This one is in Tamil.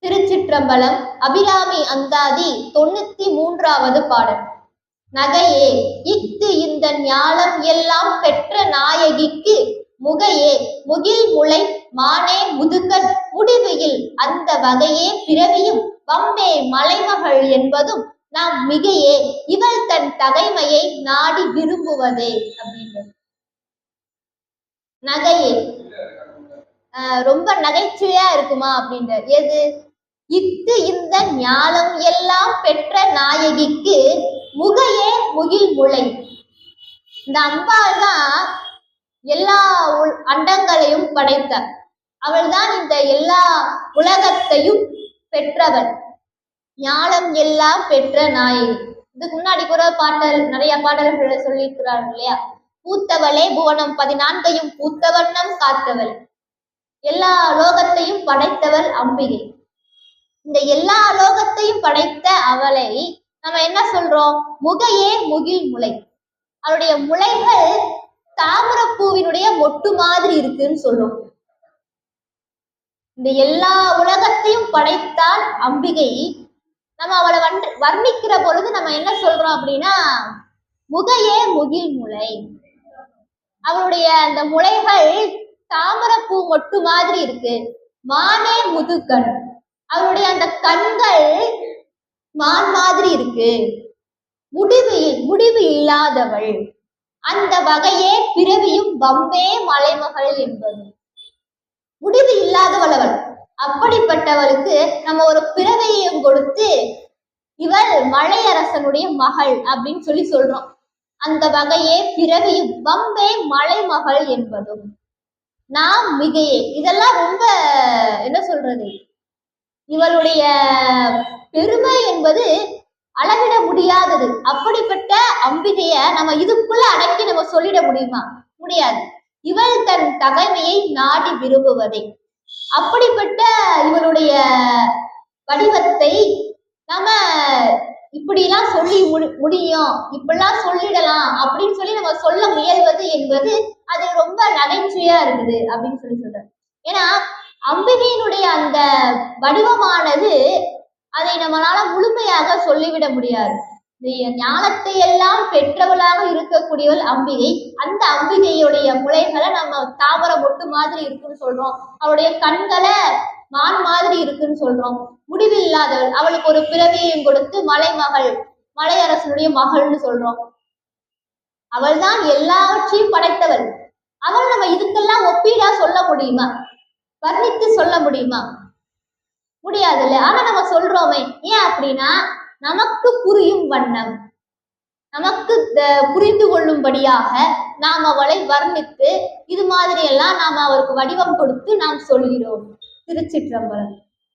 திருச்சிற்றம்பலம். அபிராமி அந்தாதி 93வது பாடல். நகையே இஃது இந்த ஞாலம் எல்லாம் பெற்ற நாயகிக்கு முகையே முகில் முளை மானே முதுகன் முடிவையில் அந்த வகையே பிறவியும் வம்பே மலைமகள் என்பதும் நாம் மிகையே இவள் தன் தகைமையை நாடி விரும்புவதே அப்படின்றது. நகையே ரொம்ப நகைச்சுவையா இருக்குமா அப்படின்ற எது இத்து இந்த ஞாலம் எல்லாம் பெற்ற நாயகிக்கு முகையே முகில் முளை. இந்த அம்பாள் தான் எல்லா அண்டங்களையும் படைத்தார். அவள் தான் இந்த எல்லா உலகத்தையும் பெற்றவள். ஞானம் எல்லாம் பெற்ற நாயகி. இதுக்கு முன்னாடி கூட நிறைய பாடல்களை சொல்லியிருக்கிறார்கள் இல்லையா? பூத்தவளே புவனம் 14 பூத்தவண்ணம் காத்தவள். எல்லா லோகத்தையும் படைத்தவள் அம்பிகை. இந்த எல்லா லோகத்தையும் படைத்த அவளை நம்ம என்ன சொல்றோம்? முகையே முகில் முளை. அவளுடைய முளைகள் தாமரப்பூவினுடைய மொட்டு மாதிரி இருக்குன்னு சொல்லும். இந்த எல்லா உலகத்தையும் படைத்தால் அம்பிகை. நம்ம அவளை வர்ணிக்கிற பொழுது நம்ம என்ன சொல்றோம் அப்படின்னா முகையே முகில் முளை. அவளுடைய அந்த முளைகள் தாமரப்பூ மொட்டு மாதிரி இருக்கு. மானே முதுகன். அவளுடைய அந்த கண்கள் மான் மாதிரி இருக்கு. முடிவு இல்லாதவள். அந்த வகையே பிறவியும் வம்பே மலைமகள் என்பது. முடிவு இல்லாதவள் அவள். அப்படிப்பட்டவளுக்கு நம்ம ஒரு பிறவையும் கொடுத்து இவள் மலையரசனுடைய மகள் அப்படின்னு சொல்லி சொல்றோம். அந்த வகையே பிறவியும் வம்பே மலைமகள் என்பதும் நாம் மிகையே. இதெல்லாம் ரொம்ப என்ன சொல்றது, இவளுடைய பெருமை என்பது அளவிட முடியாதது. அப்படிப்பட்ட அம்பிகைய நம்ம இதுக்குள்ள அடக்கி நம்ம சொல்லிட முடியுமா? முடியாது. இவள் தன் தகைமையை நாடி விரும்புவதே. அப்படிப்பட்ட இவளுடைய வடிவத்தை நம்ம இப்படிலாம் சொல்லி முடியும், இப்படிலாம் சொல்லிடலாம் அப்படின்னு சொல்லி நம்ம சொல்ல முயல்வது என்பது அது ரொம்ப நகைச்சுவையா இருக்குது அப்படின்னு சொல்லி சொல்றேன். ஏன்னா அம்பிகையினுடைய அந்த வடிவமானது அதை நம்மளால முழுமையாக சொல்லிவிட முடியாது. ஞானத்தை எல்லாம் பெற்றவளாக இருக்கக்கூடியவள் அம்பிகை. அந்த அம்பிகையுடைய முளைகளை நம்ம தாமர மொட்டு மாதிரி இருக்குன்னு சொல்றோம். அவளுடைய கண்களை மான் மாதிரி இருக்குன்னு சொல்றோம். முடிவில்லாதவள். அவளுக்கு ஒரு பிறவியையும் கொடுத்து மலைமகள், மலையரசனுடைய மகள்னு சொல்றோம். அவள் தான் எல்லாவற்றையும் படைத்தவள். அவள் நம்ம இதுக்கெல்லாம் ஒப்பீடா சொல்ல முடியுமா? வர்ணித்து சொல்ல முடியுமா? முடியாது இல்ல. ஆனா நம்ம சொல்றோமே. ஏன் அப்படின்னா நமக்கு புரியும் வண்ணம், நமக்கு புரிந்து கொள்ளும்படியாக நாம் அவளை வர்ணித்து இது மாதிரி எல்லாம் நாம் அவருக்கு வடிவம் கொடுத்து நாம் சொல்கிறோம். திருச்சிற்றம்பலம்.